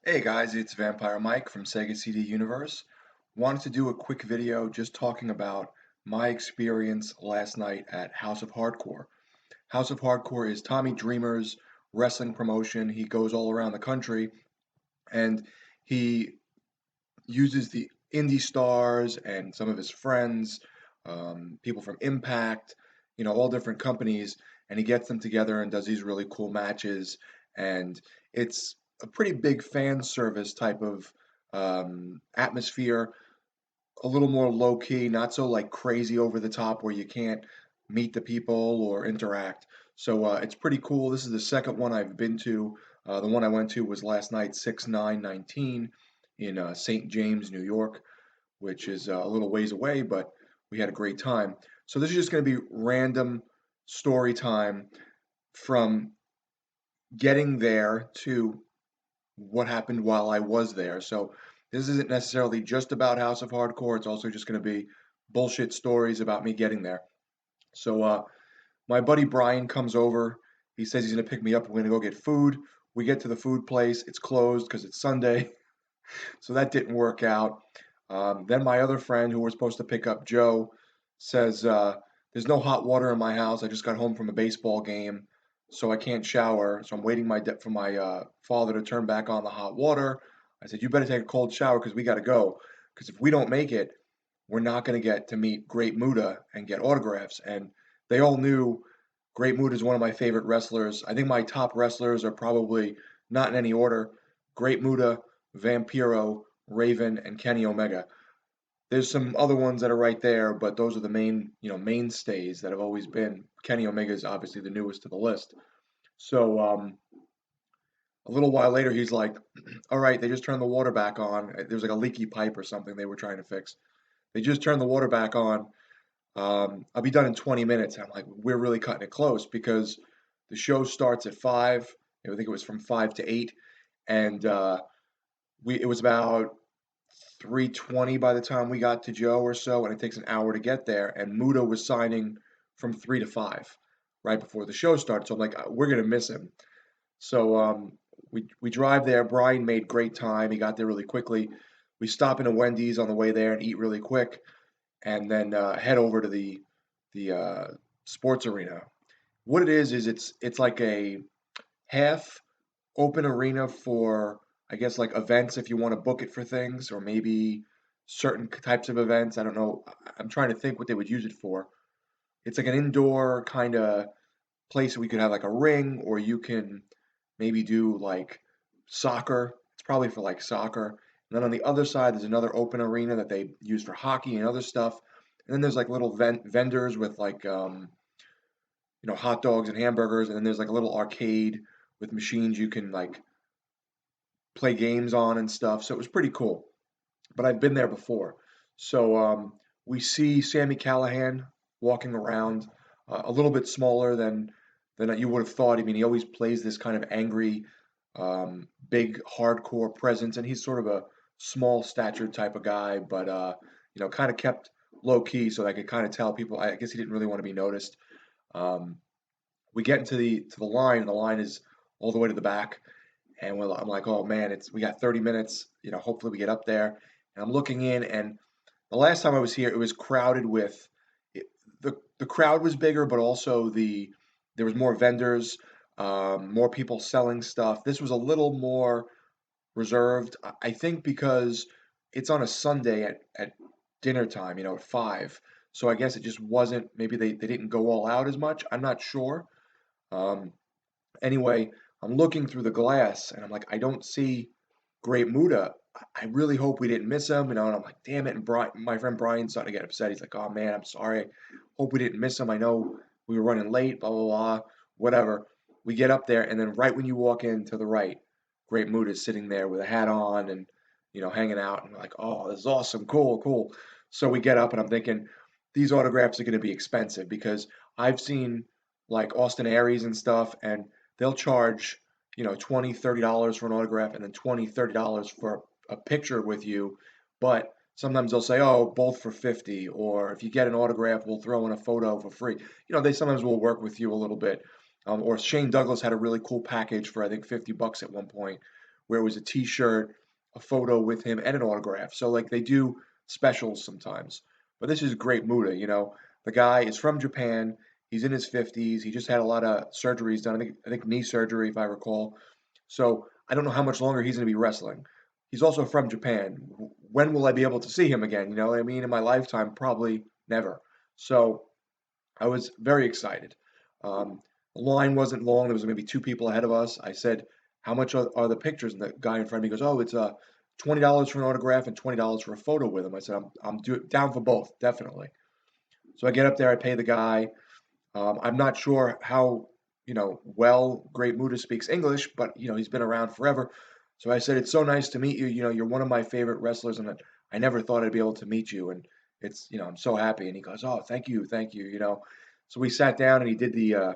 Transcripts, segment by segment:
Hey guys, it's Vampire Mike from Sega CD Universe. Wanted to do a quick video just talking about my experience last night at House of Hardcore. House of Hardcore is Tommy Dreamer's wrestling promotion. He goes all around the country and he uses the indie stars and some of his friends, people from Impact, all different companies, and he gets them together and does these really cool matches. And it's a pretty big fan service type of atmosphere, a little more low key, not so like crazy over the top where you can't meet the people or interact. So it's pretty cool. This is the second one I've been to. The one I went to was last night, 6/9/19 in St. James, New York, which is a little ways away, but we had a great time. So this is just going to be random story time from getting there to what happened while I was there. So this isn't necessarily just about House of Hardcore. It's also just going to be bullshit stories about me getting there. So my buddy Brian comes over. He says he's going to pick me up. We're going to go get food. We get to the food place. It's closed because it's Sunday. So that didn't work out. Then my other friend, who was supposed to pick up Joe, says, "There's no hot water in my house. I just got home from a baseball game, so I can't shower. So I'm waiting for my father to turn back on the hot water." I said, "You better take a cold shower because we got to go. Because if we don't make it, we're not going to get to meet Great Muta and get autographs." And they all knew Great Muta is one of my favorite wrestlers. I think my top wrestlers are probably not in any order: Great Muta, Vampiro, Raven, and Kenny Omega. There's some other ones that are right there, but those are the mainstays that have always been. Kenny Omega is obviously the newest to the list. So a little while later, he's like, "All right, they just turned the water back on. There was like a leaky pipe or something they were trying to fix. They just turned the water back on. I'll be done in 20 minutes." And I'm like, "We're really cutting it close because the show starts at 5. I think it was from 5 to 8, and it was about 3:20 by the time we got to Joe or so, and it takes an hour to get there. And Muda was signing from 3 to 5 right before the show started. So I'm like, we're gonna miss him. So we drive there. Brian made great time. He got there really quickly. We stop in a Wendy's on the way there and eat really quick, and then head over to the sports arena. What it is it's like a half open arena for, I guess, like events if you want to book it for things, or maybe certain types of events. I don't know. I'm trying to think what they would use it for. It's like an indoor kind of place that we could have like a ring, or you can maybe do like soccer. It's probably for like soccer. And then on the other side, there's another open arena that they use for hockey and other stuff. And then there's like little vendors with like hot dogs and hamburgers, and then there's like a little arcade with machines you can like play games on and stuff. So it was pretty cool. But I've been there before. So we see Sammy Callahan walking around, a little bit smaller than you would have thought. I mean, he always plays this kind of angry, big, hardcore presence, and he's sort of a small statured type of guy, but kind of kept low key so that I could kind of tell people. I guess he didn't really want to be noticed. Um, we get into the line, and the line is all the way to the back, and I'm like, oh man, we got 30 minutes. Hopefully we get up there. And I'm looking in, and the last time I was here, it was crowded with the crowd was bigger, but also there was more vendors, more people selling stuff. This was a little more reserved, I think, because it's on a Sunday at dinner time, at 5. So I guess it just wasn't. Maybe they didn't go all out as much. I'm not sure. Um, Anyway, I'm looking through the glass and I'm like, I don't see Great Muda. I really hope we didn't miss him, and I'm like, damn it. And my friend Brian's starting to get upset. He's like, oh man, I'm sorry. Hope we didn't miss him. I know we were running late, blah, blah, blah, whatever. We get up there, and then right when you walk in to the right, Great Muda is sitting there with a hat on and, hanging out. And we're like, oh, this is awesome. Cool, cool. So we get up, and I'm thinking, these autographs are going to be expensive because I've seen like Austin Aries and stuff, and they'll charge, 20, $30 for an autograph, and then 20, $30 for a picture with you. But sometimes they'll say, oh, both for 50, or if you get an autograph, we'll throw in a photo for free. They sometimes will work with you a little bit. Or Shane Douglas had a really cool package for, I think, $50 at one point, where it was a T-shirt, a photo with him, and an autograph. So like they do specials sometimes. But this is Great Muta, you know. The guy is from Japan. He's in his 50s. He just had a lot of surgeries done. I think knee surgery, if I recall. So I don't know how much longer he's going to be wrestling. He's also from Japan. When will I be able to see him again? You know what I mean? In my lifetime, probably never. So I was very excited. The line wasn't long. There was maybe two people ahead of us. I said, "How much are the pictures?" And the guy in front of me goes, "Oh, it's $20 for an autograph and $20 for a photo with him." I said, "I'm down for both, definitely." So I get up there, I pay the guy. I'm not sure how well Great Muta speaks English, but he's been around forever. So I said, "It's so nice to meet you. You're one of my favorite wrestlers, and I never thought I'd be able to meet you. And I'm so happy." And he goes, "Oh, thank you, thank you." So we sat down, and he did the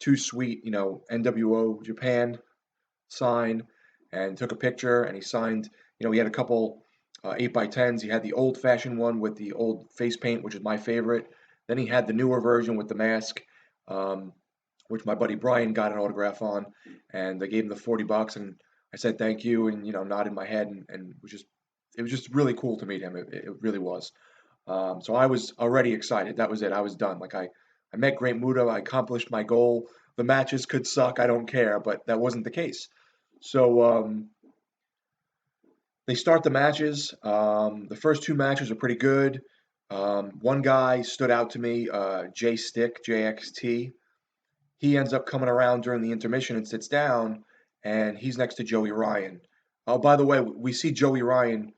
too sweet, NWO Japan sign, and took a picture, and he signed. He had a couple 8x10s. He had the old fashioned one with the old face paint, which is my favorite. Then he had the newer version with the mask, um, which my buddy Brian got an autograph on, and they gave him the $40, and I said thank you, and nodded my head, and it was just really cool to meet him. It really was. So I was already excited. That was it. I was done. Like I met Great Muta. I accomplished my goal. The matches could suck. I don't care, but that wasn't the case. So they start the matches. The first two matches are pretty good. One guy stood out to me, Jay Stick, JXT. He ends up coming around during the intermission and sits down, and he's next to Joey Ryan. Oh, by the way, we see Joey Ryan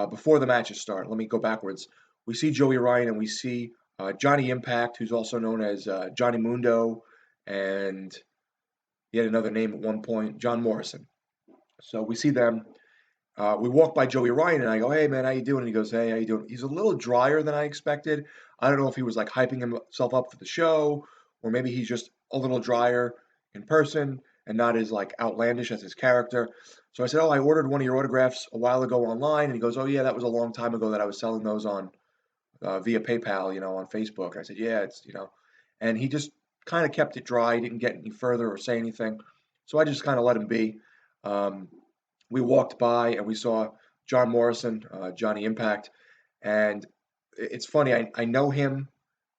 before the matches start. Let me go backwards. We see Joey Ryan and we see Johnny Impact, who's also known as Johnny Mundo, and he had another name at one point, John Morrison. So we see them. We walk by Joey Ryan and I go, "Hey man, how you doing?" And he goes, "Hey, how you doing?" He's a little drier than I expected. I don't know if he was like hyping himself up for the show, or maybe he's just a little drier in person and not as like outlandish as his character. So I said, "Oh, I ordered one of your autographs a while ago online." And he goes, "Oh yeah, that was a long time ago that I was selling those on via PayPal, on Facebook." And I said, "Yeah, it's." And he just kind of kept it dry. He didn't get any further or say anything. So I just kind of let him be. Um, we walked by and we saw John Morrison, Johnny Impact, and it's funny. I know him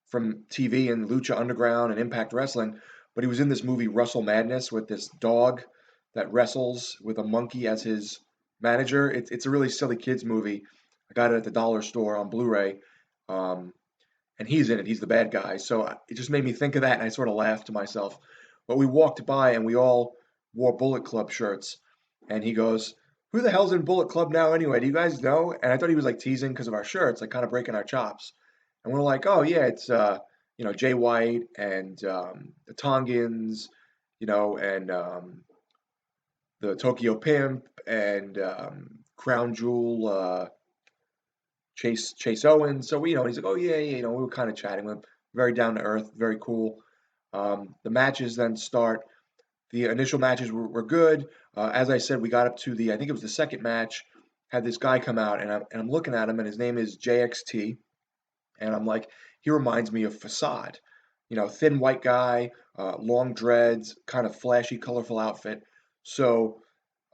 from TV and Lucha Underground and Impact Wrestling, but he was in this movie Wrestle Madness with this dog that wrestles with a monkey as his manager. It's a really silly kids movie. I got it at the dollar store on Blu-ray, um, and he's in it. He's the bad guy. So it just made me think of that, and I sort of laughed to myself. But we walked by and we all wore Bullet Club shirts, and he goes, "Who the hell's in Bullet Club now anyway? Do you guys know?" And I thought he was like teasing because of our shirts, like kind of breaking our chops. And we're like, "Oh yeah, it's Jay White and the Tongans, and the Tokyo Pimp and Crown Jewel, Chase Owens." So he's like, "Oh yeah, yeah." We were kind of chatting with him, very down to earth, very cool. The matches then start. The initial matches were good. As I said, we got up to I think it was the second match, had this guy come out, and I'm looking at him, and his name is JXT, and I'm like, he reminds me of Facade, thin white guy, long dreads, kind of flashy, colorful outfit. So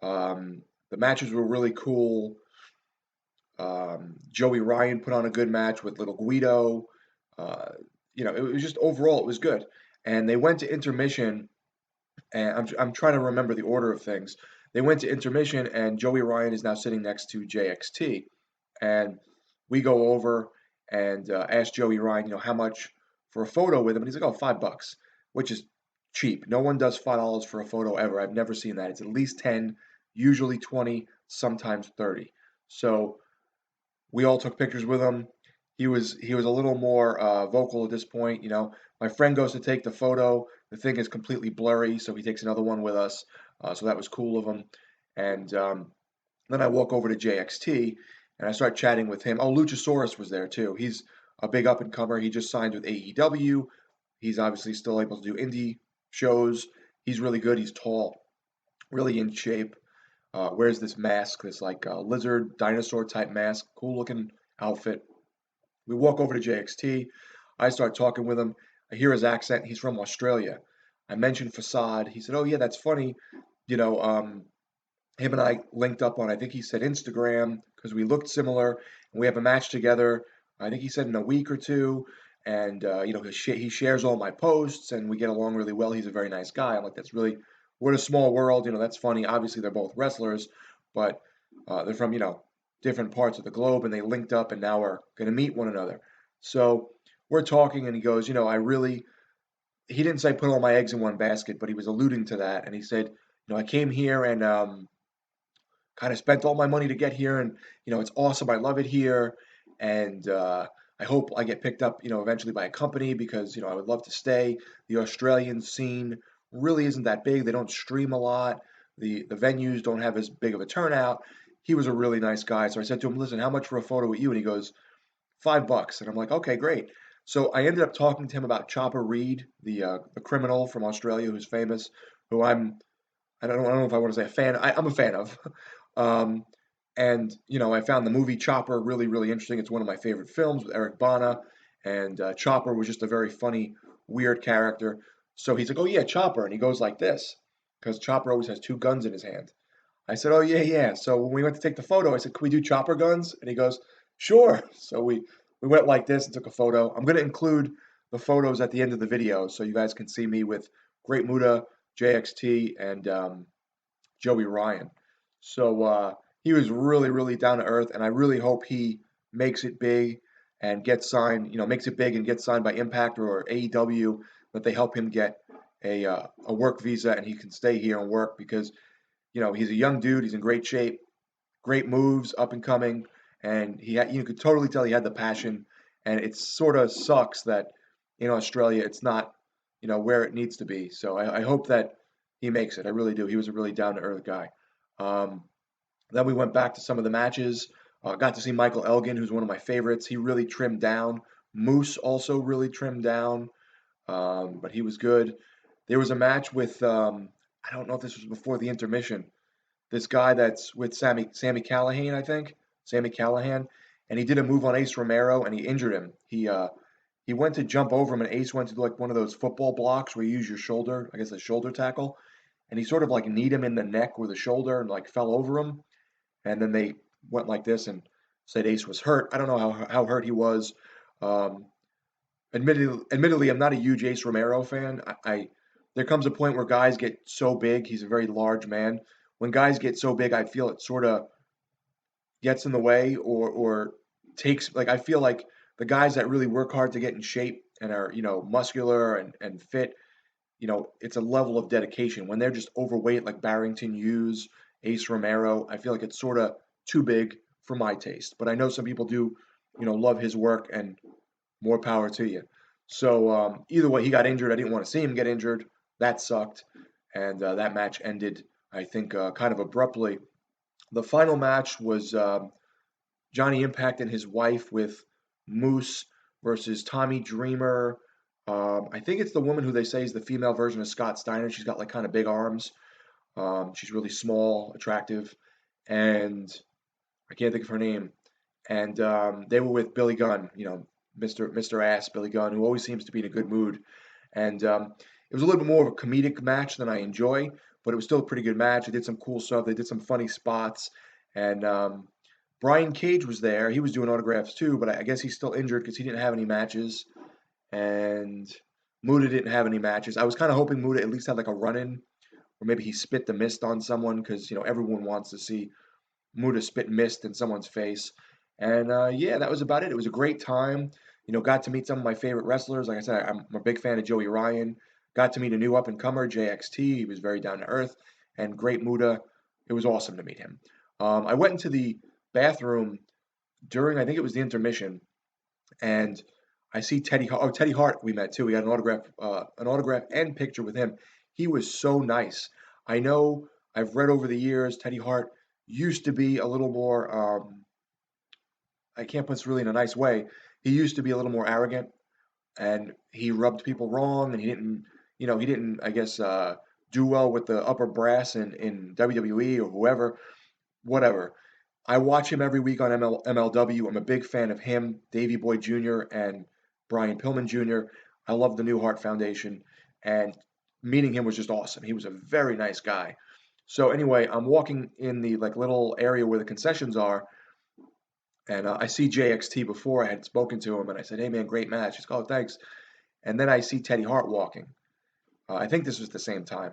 the matches were really cool. Joey Ryan put on a good match with Little Guido. Uh, it was just overall it was good, and they went to intermission, and I'm trying to remember the order of things. They went to intermission, and Joey Ryan is now sitting next to JXT, and we go over and ask Joey Ryan, how much for a photo with him, and he's like, "Oh, $5," which is cheap. No one does $5 for a photo ever. I've never seen that. It's at least 10, usually 20, sometimes 30. So we all took pictures with him. He was a little more vocal at this point. My friend goes to take the photo. The thing is completely blurry, so he takes another one with us. So that was cool of him. And then I walk over to JXT and I start chatting with him. Oh, Luchasaurus was there too. He's a big up and comer. He just signed with AEW. He's obviously still able to do indie shows. He's really good. He's tall, really in shape. Wears this mask, this like lizard dinosaur type mask, cool looking outfit. We walk over to JXT. I start talking with him. I hear his accent. He's from Australia. I mentioned Facade. He said, "Oh yeah, that's funny. You know, um, him and I linked up on, I think he said Instagram, because we looked similar, and we have a match together. I think he said in a week or two, and he shares all my posts, and we get along really well. He's a very nice guy. I'm like, that's really, what a small world. That's funny. Obviously, they're both wrestlers, but they're from different parts of the globe, and they linked up, and now we're gonna meet one another. So we're talking, and he goes, I really. He didn't say put all my eggs in one basket, but he was alluding to that, and he said, I came here and kind of spent all my money to get here, and it's awesome. I love it here, and I hope I get picked up, eventually by a company because I would love to stay. The Australian scene really isn't that big. They don't stream a lot. The venues don't have as big of a turnout. He was a really nice guy, so I said to him, "Listen, how much for a photo with you?" And he goes, $5. And I'm like, "Okay, great." So I ended up talking to him about Chopper Reed, the criminal from Australia who's famous, who I don't know if I want to say a fan. I'm a fan of. Um, and I found the movie Chopper really, really interesting. It's one of my favorite films with Eric Bana, and Chopper was just a very funny, weird character. So he's like, "Oh yeah, Chopper," and he goes like this, because Chopper always has two guns in his hand. I said, "Oh yeah, yeah." So when we went to take the photo, I said, "Can we do Chopper guns?" And he goes, "Sure." So we went like this and took a photo. I'm gonna include the photos at the end of the video so you guys can see me with Great Muta, JXT, and Joey Ryan. So he was really, really down to earth, and I really hope he makes it big and gets signed. Makes it big and gets signed by Impact or AEW, that they help him get a work visa and he can stay here and work because he's a young dude. He's in great shape, great moves, up and coming, and you could totally tell he had the passion. And it sort of sucks that in Australia it's not where it needs to be. So I hope that he makes it. I really do. He was a really down to earth guy. Um, then we went back to some of the matches. Got to see Michael Elgin, who's one of my favorites. He really trimmed down. Moose also really trimmed down, but he was good. There was a match with I don't know if this was before the intermission, this guy that's with Sammy Callahan, I think. Sammy Callahan. And he did a move on Ace Romero and he injured him. He went to jump over him and Ace went to do like one of those football blocks where you use your shoulder, I guess a shoulder tackle. And he sort of like kneed him in the neck with a shoulder and like fell over him. And then they went like this and said Ace was hurt. I don't know how hurt he was. Um, admittedly, I'm not a huge Ace Romero fan. I there comes a point where guys get so big. He's a very large man. When guys get so big, I feel it sort of gets in the way or takes like I feel like the guys that really work hard to get in shape and are muscular and fit. It's a level of dedication. When they're just overweight, like Barrington Hughes, Ace Romero, I feel like it's sort of too big for my taste. But I know some people do, love his work and more power to you. So either way, he got injured. I didn't want to see him get injured. That sucked, and that match ended, I think, kind of abruptly. The final match was Johnny Impact and his wife with Moose versus Tommy Dreamer. I think it's the woman who they say is the female version of Scott Steiner. She's got like kind of big arms. She's really small, attractive, and I can't think of her name. And they were with Billy Gunn, Mr. Ass Billy Gunn, who always seems to be in a good mood. And it was a little bit more of a comedic match than I enjoy, but it was still a pretty good match. They did some cool stuff. They did some funny spots, and Brian Cage was there. He was doing autographs too, but I guess he's still injured because he didn't have any matches. And Muda didn't have any matches. I was kind of hoping Muda at least had like a run in, or maybe he spit the mist on someone because everyone wants to see Muda spit mist in someone's face. And yeah, that was about it. It was a great time. Got to meet some of my favorite wrestlers. Like I said, I'm a big fan of Joey Ryan. Got to meet a new up and comer, JXT. He was very down to earth and great Muda. It was awesome to meet him. I went into the bathroom during, I think it was the intermission, and I see Teddy. Oh, Teddy Hart, we met too. We got an autograph and picture with him. He was so nice. I know I've read over the years Teddy Hart used to be a little more. I can't put this really in a nice way. He used to be a little more arrogant, and he rubbed people wrong, and he didn't, I guess, do well with the upper brass in WWE or whoever, whatever. I watch him every week on MLW. I'm a big fan of him, Davey Boy Jr. and Brian Pillman Jr. I love the New Heart Foundation, and meeting him was just awesome. He was a very nice guy. So anyway, I'm walking in the like little area where the concessions are, and I see JXT before. I had spoken to him, and I said, "Hey man, great match." He's like, "Oh, thanks." And then I see Teddy Hart walking. I think this was the same time.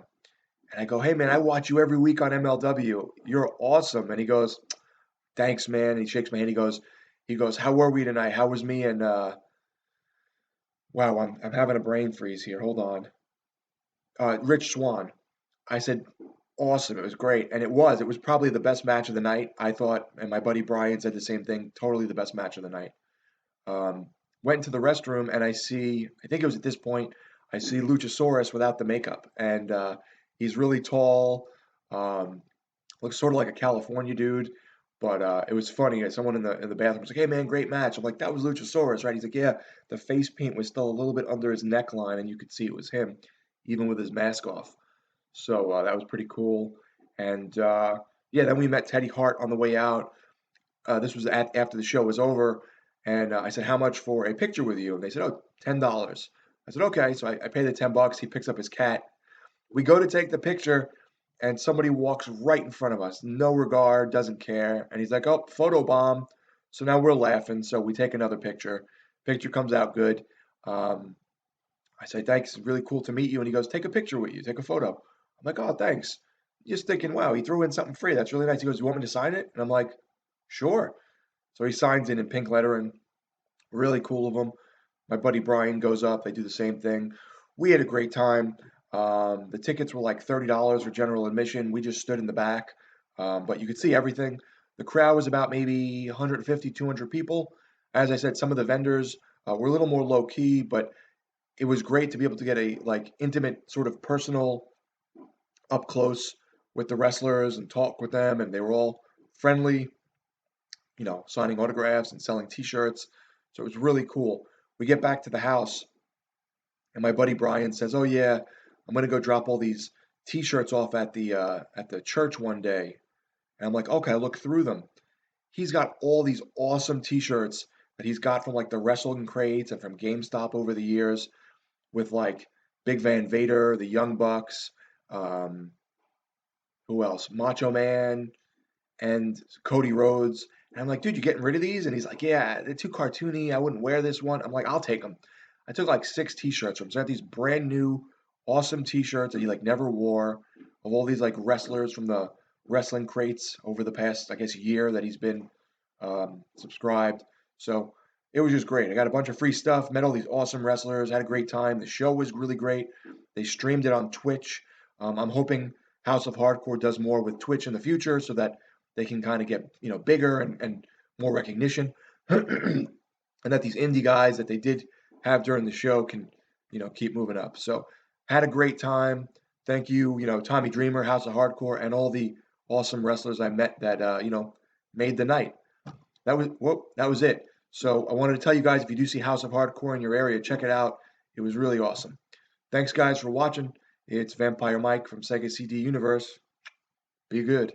And I go, "Hey man, I watch you every week on MLW. You're awesome." And he goes, "Thanks, man." And he shakes my hand. He goes, "How were we tonight? How was me?" And wow, I'm having a brain freeze here. Hold on. Rich Swann. I said, awesome. It was great. And it was. It was probably the best match of the night, I thought. And my buddy Brian said the same thing. Totally the best match of the night. Um, Went into the restroom and I think it was at this point, I see Luchasaurus without the makeup. And he's really tall, um, looks sort of like a California dude. But it was funny. Someone in the bathroom was like, "Hey man, great match." I'm like, "That was Luchasaurus, right?" He's like, "Yeah." The face paint was still a little bit under his neckline, and you could see it was him, even with his mask off. So that was pretty cool. And yeah, then we met Teddy Hart on the way out. This was after the show was over. And I said, "How much for a picture with you?" And they said, "Oh, $10." I said, "Okay." So I pay the $10. He picks up his cat. We go to take the picture, and somebody walks right in front of us. No regard, doesn't care. And he's like, "Oh, photo bomb." So now we're laughing. So we take another picture. Picture comes out good. Um, I say, "Thanks, it's really cool to meet you." And he goes, "Take a picture with you, take a photo." I'm like, "Oh, thanks." Just thinking, wow, he threw in something free. That's really nice. He goes, "You want me to sign it?" And I'm like, "Sure." So he signs it in pink lettering. Really cool of him. My buddy Brian goes up. They do the same thing. We had a great time. The tickets were like $30 for general admission. We just stood in the back, but you could see everything. The crowd was about maybe 150, 200 people. As I said, some of the vendors were a little more low key, but it was great to be able to get a like intimate sort of personal up close with the wrestlers and talk with them, and they were all friendly, signing autographs and selling T-shirts. So it was really cool. We get back to the house, and my buddy Brian says, "Oh yeah, I'm gonna go drop all these T-shirts off at the church one day." And I'm like, "Okay." I look through them. He's got all these awesome T-shirts that he's got from like the wrestling crates and from GameStop over the years, with like Big Van Vader, the Young Bucks, um, who else? Macho Man and Cody Rhodes. And I'm like, "Dude, you getting rid of these?" And he's like, "Yeah, they're too cartoony. I wouldn't wear this one." I'm like, "I'll take them." I took like 6 T-shirts from him. So I have these brand new, awesome T-shirts that he like never wore, of all these like wrestlers from the wrestling crates over the past, I guess, year that he's been subscribed. So it was just great. I got a bunch of free stuff, met all these awesome wrestlers, had a great time. The show was really great. They streamed it on Twitch. I'm hoping House of Hardcore does more with Twitch in the future so that they can kind of get bigger and more recognition, and that these indie guys that they did have during the show can keep moving up. So had a great time. Thank you, Tommy Dreamer, House of Hardcore, and all the awesome wrestlers I met that made the night. That was it. So I wanted to tell you guys, if you do see House of Hardcore in your area, check it out. It was really awesome. Thanks guys for watching. It's Vampire Mike from Sega CD Universe. Be good.